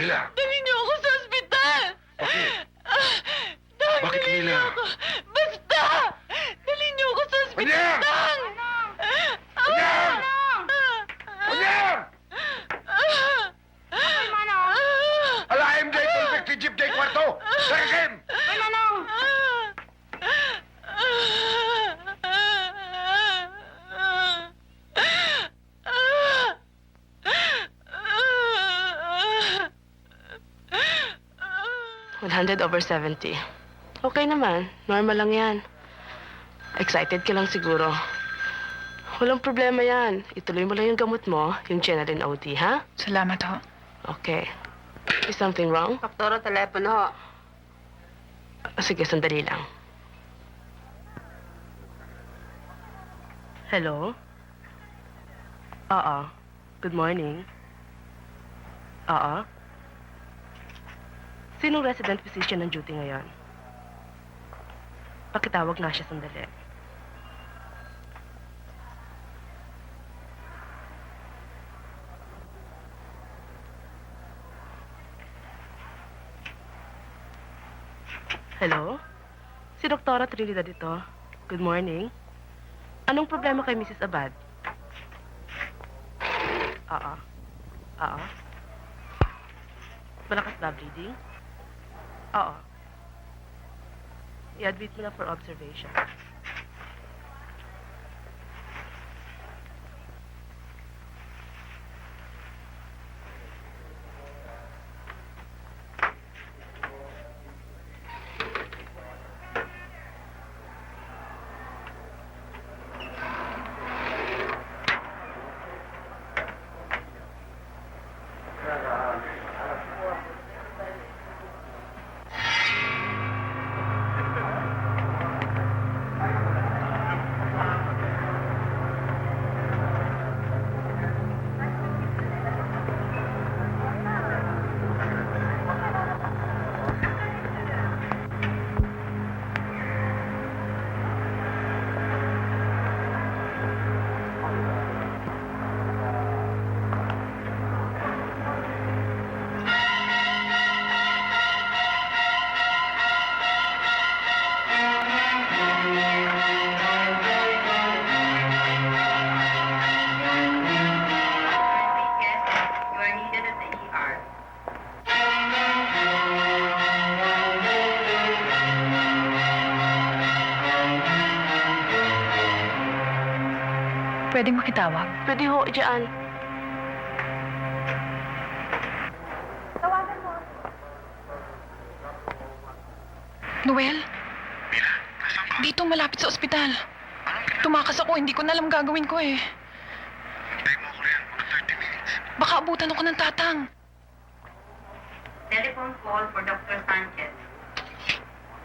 Mila! Dalhin niyo ako sa ospital! Bakit? Dang, Bakit, dalhin niyo Mila? ako. Basta! Dalhin niyo ako sa ospital! Mila! Dang! Mila! Mila! Alaim day tulpik ti jeep day kwarto! Sarakim! $100/70. Okay naman. Normal lang yan. Excited ka lang siguro. Walang problema yan. Ituloy mo lang yung gamot mo, yung Genalin OT, ha? Salamat ho. Okay. Is something wrong? Doktora, telepono. Sige, sandali lang. Hello? Oo. Good morning. Oo. Sinong resident physician ng duty ngayon? Pakitawag nga siya sandali. Hello? Si Doktora Trinidad ito. Good morning. Anong problema kay Mrs. Abad? Oo. Oo. Malakas na bleeding? Oo. I-admit mo na for observation. You are needed at the ER. Pwedeng makitawag? Pwede ho, dyan. Noel? Mila, nasaan ka? Dito, malapit sa ospital. Tumakas ako, hindi ko na alam gagawin ko eh. Hintay mo ako riyan. Mga 30 minutes. Baka abutan ako ng tatang. Telephone call for Dr. Sanchez.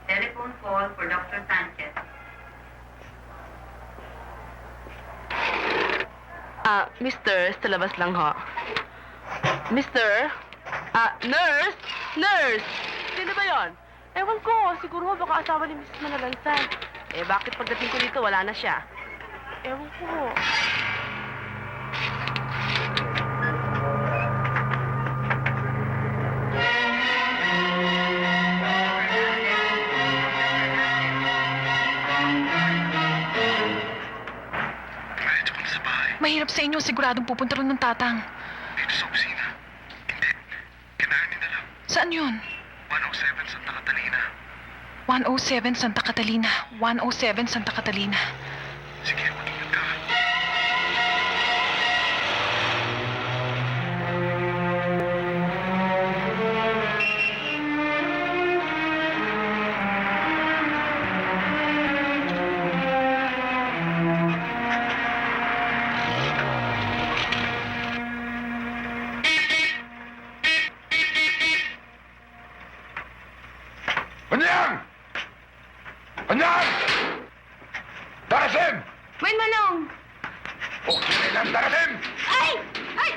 Telephone call for Dr. Sanchez. Mister, sa labas lang ho. Mister? Nurse? Nurse! Sino ba yon? Ewan ko, siguro baka asawa ni Mrs. Manalansan. Bakit pagdating ko dito, wala na siya? Ewan ko. Diretso ko na sa bahay. Mahirap sa inyo, siguradong pupunta rin ng tatang. Dito sa opisina. Hindi. Kinahanin na lang. Saan yun? 107 Santa Catalina. 107 Santa Catalina. 107 Santa Catalina. Sige, mag-ingat ka. Anyang! Anyang! Darasim! Wait, Manong! Okay na lang, Darasim! Ay! Ay!